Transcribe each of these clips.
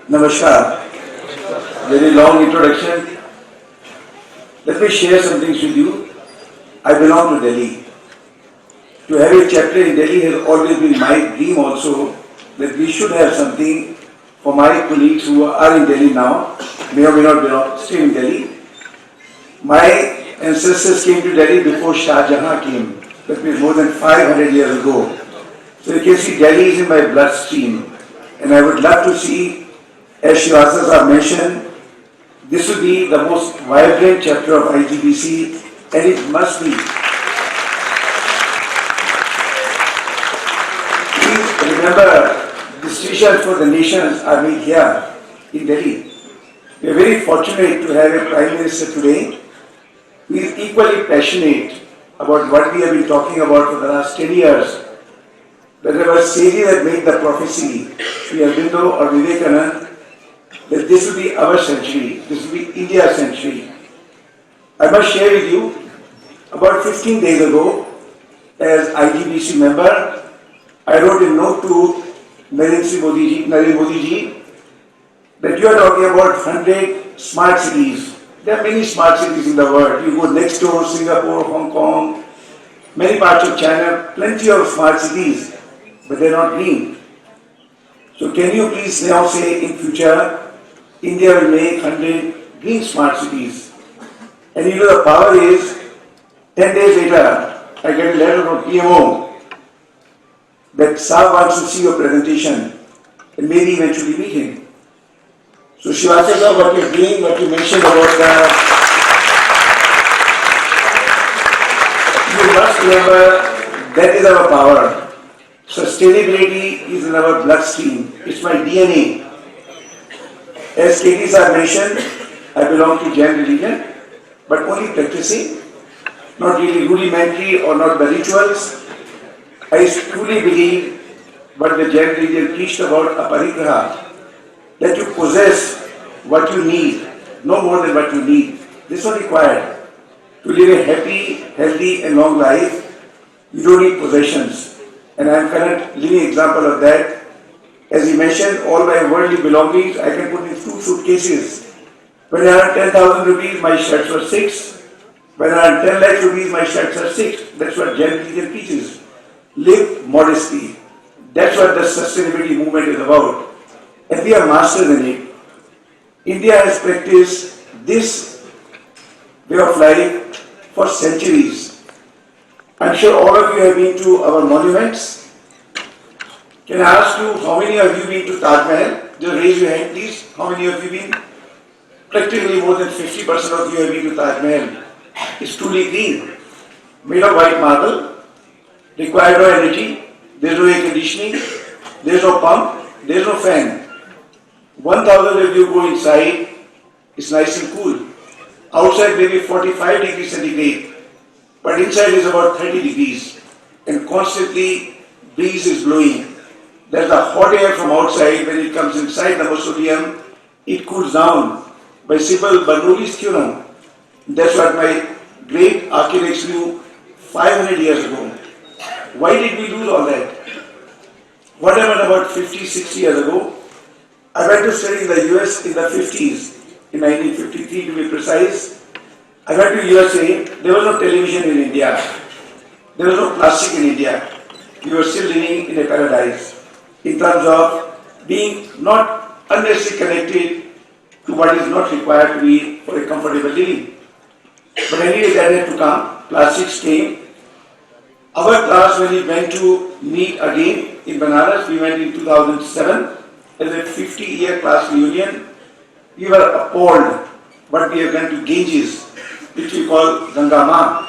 Namaskar. Very long introduction. Let me share some things with you. I belong to Delhi. To have a chapter in Delhi has always been my dream also, that we should have something for my colleagues who are in Delhi now, may or may not belong, still in Delhi. My ancestors came to Delhi before Shah Jahan came, that means more than 500 years ago. So you can see Delhi is in my bloodstream, and I would love to see, as Shivasas have mentioned, this will be the most vibrant chapter of IGBC, and it must be. Please remember, decisions for the nations are made here in Delhi. We are very fortunate to have a Prime Minister today who is equally passionate about what we have been talking about for the last 10 years. That there was sages that made the prophecy, Sri Aurobindo or Vivekananda, that this will be our century, this will be India's century. I must share with you, about 15 days ago, as IGBC member, I wrote a note to Narendra Modi ji, that you are talking about 100 smart cities. There are many smart cities in the world. You go next door, Singapore, Hong Kong, many parts of China, plenty of smart cities, but they are not green. So can you please now say in future, India will make 100 green smart cities. And you know the power is, 10 days later, I get a letter from PMO that Saab wants to see your presentation and maybe eventually meet him. So Shivasasa, what you're doing, what you mentioned about you must remember that is our power. Sustainability is in our bloodstream. It's my DNA. As KT sir mentioned, I belong to Jain religion, but only practicing, not really rudimentary or not the rituals. I truly believe what the Jain religion preached about aparigraha, that you possess what you need, no more than what you need. This is required. To live a happy, healthy and long life, you don't need possessions. And I am current living example of that. As he mentioned, all my worldly belongings I can put in 2 suitcases. When I earned 10,000 rupees, my shirts were 6. When I earned 10 lakh rupees, my shirts are 6. That's what Jain religion teaches. Live modestly. That's what the sustainability movement is about. And we are masters in it. India has practiced this way of life for centuries. I'm sure all of you have been to our monuments. Can I ask you, how many of you been to Taj Mahal? Just raise your hand please. How many of you been? Practically more than 50% of you have been to Taj Mahal. It's truly green. Made of white marble. Required no energy. There's no air conditioning. There's no pump. There's no fan. 1,000 of you go inside. It's nice and cool. Outside maybe 45 degrees centigrade. But inside is about 30 degrees. And constantly breeze is blowing. There's the hot air from outside. When it comes inside the mausoleum, it cools down by simple Bernoulli's theorem. That's what my great architects knew 500 years ago. Why did we lose all that? What happened about 50, 60 years ago? I went to study in the US in the 50s, in 1953 to be precise. I went to USA. There was no television in India. There was no plastic in India. We were still living in a paradise in terms of being not unnecessarily connected to what is not required to be for a comfortable living. But anyway, that had to come. Plastics came. Our class, when we went to meet again in Banaras, we went in 2007 as a 50-year class reunion. We were appalled what we have done to Ganges, which we call Ganga Ma.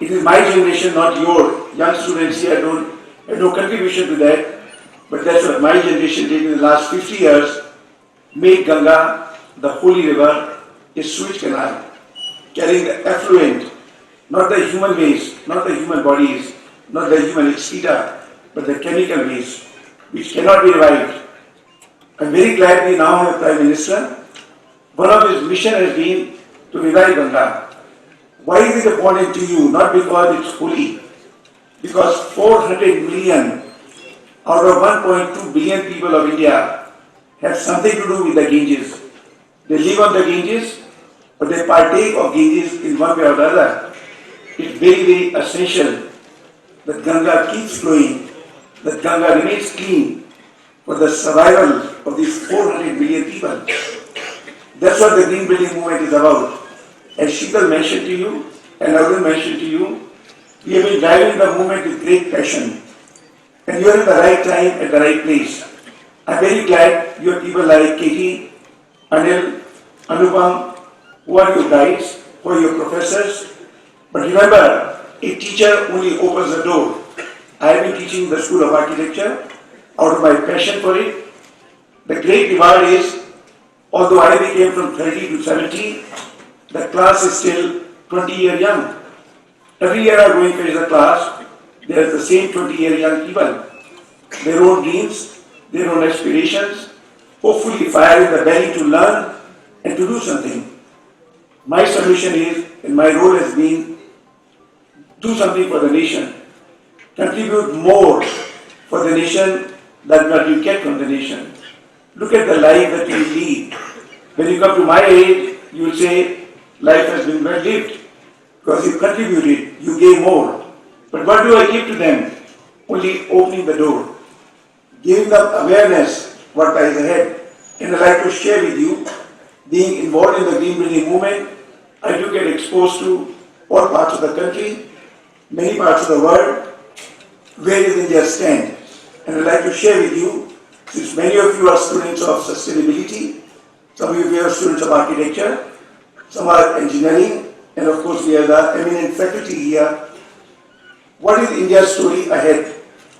It is my generation, not your young students here, have no contribution to that. But that's what my generation did in the last 50 years, made Ganga, the holy river, a sewage canal, carrying the effluent, not the human waste, not the human bodies, not the human excreta, but the chemical waste, which cannot be revived. I'm very glad we now have a Prime Minister. One of his mission has been to revive Ganga. Why is it important to you? Not because it's holy, because 400 million out of 1.2 billion people of India have something to do with the Ganges. They live on the Ganges, but they partake of Ganges in one way or the other. It's very, very essential that Ganga keeps flowing, that Ganga remains clean for the survival of these 400 million people. That's what the green building movement is about. As Sheetal mentioned to you, and I will mention to you, we have been driving the movement with great passion. And you are at the right time, at the right place. I'm very glad you have people like Katie, Anil, Anupam, who are your guides, who are your professors. But remember, a teacher only opens the door. I have been teaching the School of Architecture out of my passion for it. The great reward is, although I became from 30 to 70, the class is still 20 years young. Every year I go and finish the class, there is the same 20-year young people. Their own dreams, their own aspirations, hopefully fire in the belly to learn and to do something. My solution is, and my role has been, do something for the nation. Contribute more for the nation than what you get from the nation. Look at the life that you lead. When you come to my age, you will say, life has been well lived. Because you contributed, you gave more. But what do I give to them? Only opening the door. Giving them awareness what lies ahead. And I'd like to share with you, being involved in the green building movement, I do get exposed to all parts of the country, many parts of the world, where does India stand? And I'd like to share with you, since many of you are students of sustainability, some of you are students of architecture, some are engineering, and of course we have the eminent faculty here. What is India's story ahead?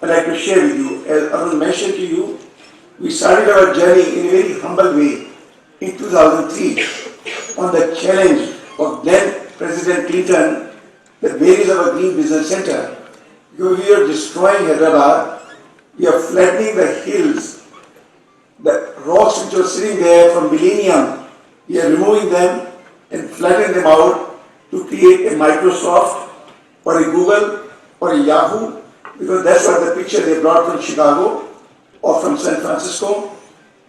I'd like to share with you. As Arun mentioned to you, we started our journey in a very humble way in 2003 on the challenge of then President Clinton that where is our green business center? Because we are destroying Hyderabad, we are flattening the hills, the rocks which are sitting there from millennium, we are removing them and flattening them out to create a Microsoft or a Google or a Yahoo, because that's what the picture they brought from Chicago or from San Francisco.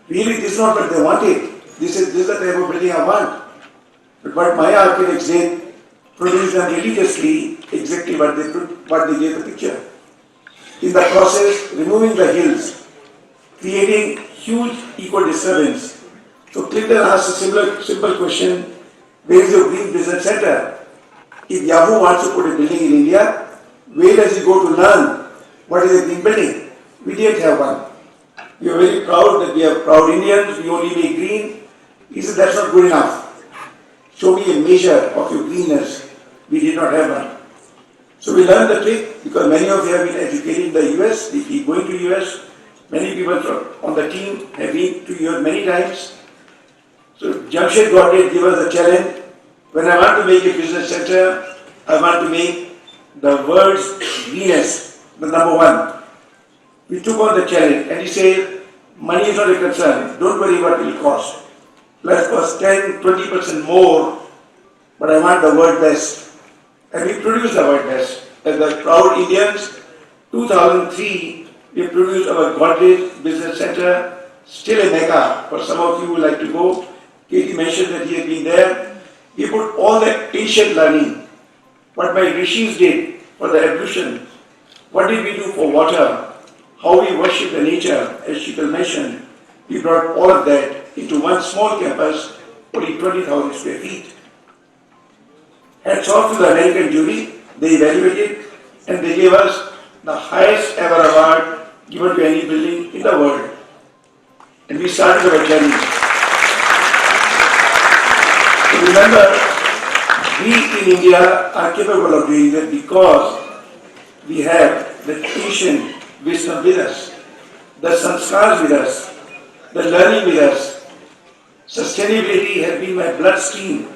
Really, this is not what they wanted. This is the type of building I want. But what my architects did, produced them religiously exactly what they gave the picture. In the process, removing the hills, creating huge eco-disturbance. So Clinton asked a simple question, where is your green business center? If Yahoo wants to put a building in India, where does he go to learn what is a green building? We didn't have one. We are very proud that we are proud Indians, we only make green. He said, that's not good enough. Show me a measure of your greenness. We did not have one. So we learned the trick because many of you have been educated in the US. They keep going to US. Many people on the team have been to US many times. So Jamshed Gordon gave us a challenge. When I want to make a business center, I want to make the world's greenest, the number one. We took on the challenge and he said, money is not a concern. Don't worry what it will cost. Let's cost 10-20% more, but I want the world best. And we produced the world best. As the proud Indians, 2003, we produced our Godrej Business Center, still a mecca. For some of you who like to go, Katie mentioned that he had been there. We put all the ancient learning, what my rishis did for the evolution, what did we do for water, how we worship the nature, as Sheetal mentioned. We brought all of that into one small campus, only 20,000 square feet. Hats off to the American jury, they evaluated and they gave us the highest ever award given to any building in the world. And we started our journey. So remember, we in India are capable of doing that because we have the ancient wisdom with us, the sanskars with us, the learning with us. Sustainability has been my bloodstream.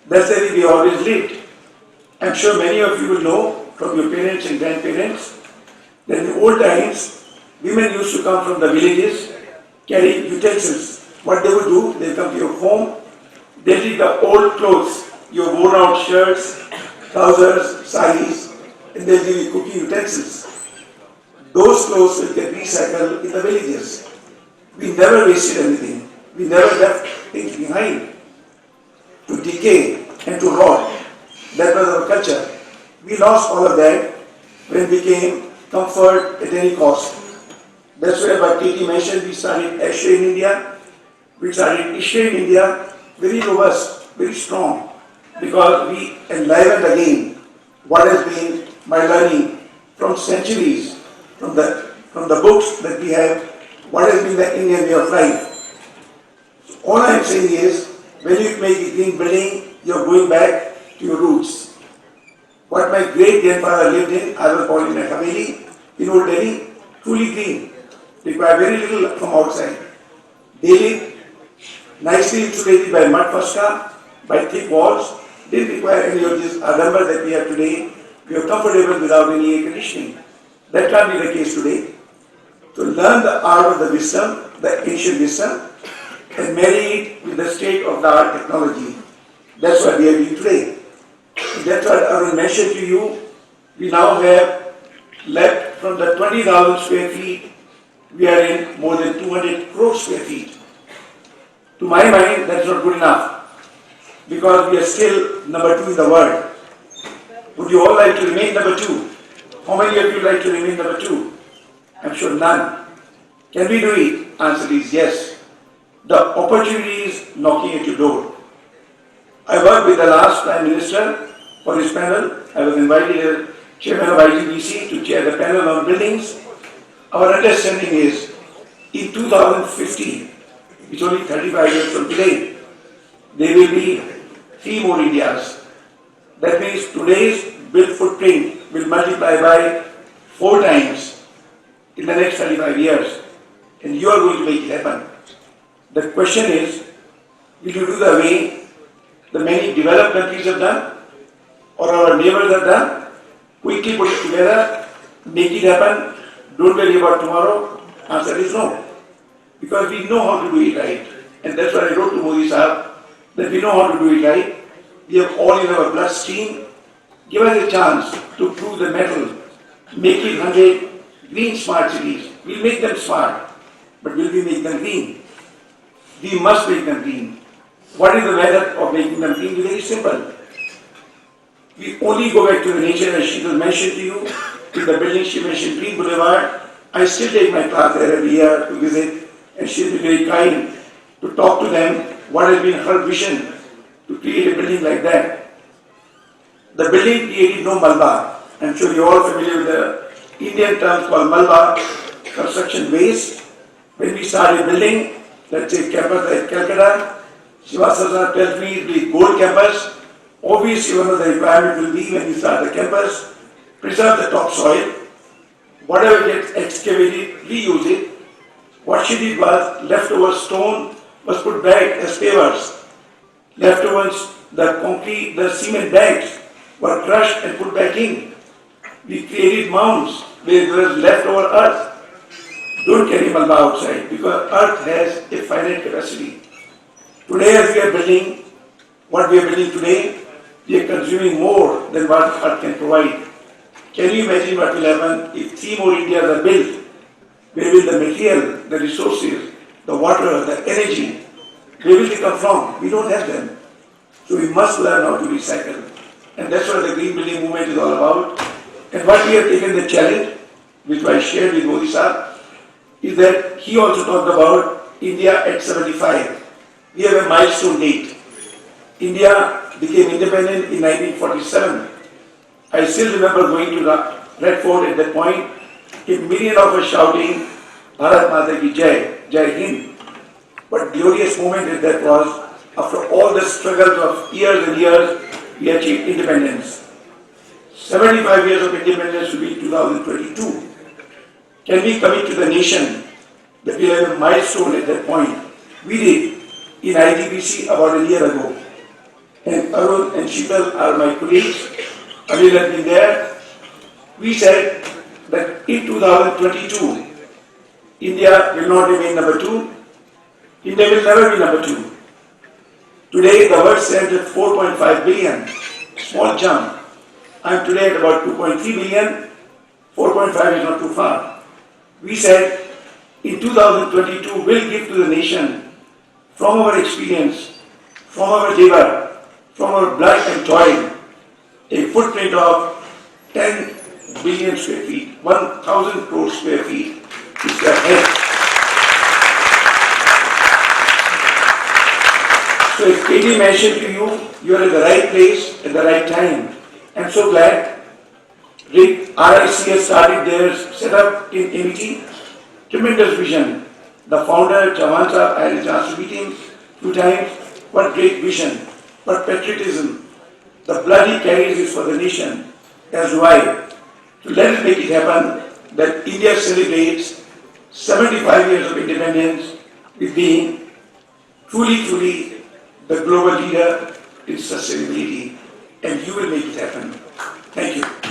That's the way we always lived. I'm sure many of you will know from your parents and grandparents that in the old times, women used to come from the villages carrying utensils. What they would do, they'll come to your home, they'll take the old clothes, your worn out shirts, trousers, saris, and they'll give you cooking utensils. Those clothes will get recycled in the villages. We never wasted anything. We never left things behind to decay and to rot. That was our culture. We lost all of that when we became comfort at any cost. That's why, what Katie mentioned, we started Asia in India, we started Asia in India, very robust, very strong, because we enlivened again what has been my learning from centuries, from the books that we have, what has been the Indian way of life. So all I am saying is, when you make a green building, you are going back to your roots. What my great grandfather lived in, I was born in a Haveli, in Old Delhi, truly green, require very little from outside. Daily, nicely insulated by mud fuska, by thick walls, didn't require any of this adamber that we have today. We are comfortable without any air conditioning. That can't be the case today. To learn the art of the wisdom, the ancient wisdom, and marry it with the state-of-the-art technology. That's what we are doing today. That's what I will mention to you. We now have left from the 20,000 square feet, we are in more than 200 crore square feet. To my mind, that's not good enough, because we are still number 2 in the world. Would you all like to remain number 2? How many of you like to remain number 2? I'm sure none. Can we do it? Answer is yes. The opportunity is knocking at your door. I worked with the last Prime Minister for his panel. I was invited as Chairman of IGBC to chair the panel on buildings. Our understanding is, in 2050, which is only 35 years from today, there will be 3 more Indias. That means today's built footprint will multiply by 4 times in the next 35 years. And you are going to make it happen. The question is, will you do the way the many developed countries have done, or our neighbors have done? Quickly put it together, make it happen, don't worry about tomorrow? Answer is no. Because we know how to do it right. And that's why I wrote to Modi Sahab, that we know how to do it right. We have all in our bloodstream. Give us a chance to prove the metal. Make it 100 green smart cities. We'll make them smart. But will we make them green? We must make them green. What is the method of making them green? Very simple. We only go back to the nature, as she will mention to you. In the building she mentioned, Green Boulevard. I still take my class there every year to visit, and she'll be very kind to talk to them what has been her vision to create a building like that. The building created no Malba. I'm sure you're all familiar with the Indian term called Malba, construction waste. When we started building, let's say campus at Calcutta, Shivasana tells me it will be gold campus. Obviously, one of the requirements will be when we start the campus, preserve the topsoil. Whatever gets excavated, reuse it. What she did was, leftover stone was put back as pavers. Leftovers, the concrete, the cement bags were crushed and put back in. We created mounds where there was leftover earth. Don't carry Malba outside, because earth has a finite capacity. Today, as we are building, what we are building today, we are consuming more than what earth can provide. Can you imagine what will happen if 3 more Indias are built? Where will the material, the resources, the water, the energy, where will they come from? We don't have them. So we must learn how to recycle. And that's what the green building movement is all about. And what we have taken the challenge, which I shared with Modi Sahab, is that he also talked about India at 75. We have a milestone date. India became independent in 1947. I still remember going to Red Fort at that point, a million of us shouting, Bharat Mata ki Jai, Jai Hind. What glorious moment that was. After all the struggles of years and years, we achieved independence. 75 years of independence will be 2022. Can we commit to the nation that we have a milestone at that point? We did in IGBC about a year ago. And Arun and Sheetal are my colleagues. Anil has been there. We said that in 2022, India will not remain number 2. India will never be number 2. Today, the world stands at 4.5 billion. Small jump. I am today at about 2.3 billion. 4.5 is not too far. We said in 2022 will give to the nation from our experience, from our labor, from our blood and toil, a footprint of 10 billion square feet, 1,000 crore square feet is the head. So as KD mentioned to you, you are at the right place at the right time. I'm so glad RIC has started their setup in MET. Tremendous vision. The founder, Chavan Sahab, I had a chance to meet him 2 times. What great vision, what patriotism. The blood he carries is for the nation. That's why. So let us make it happen that India celebrates 75 years of independence with being truly the global leader in sustainability. And you will make it happen. Thank you.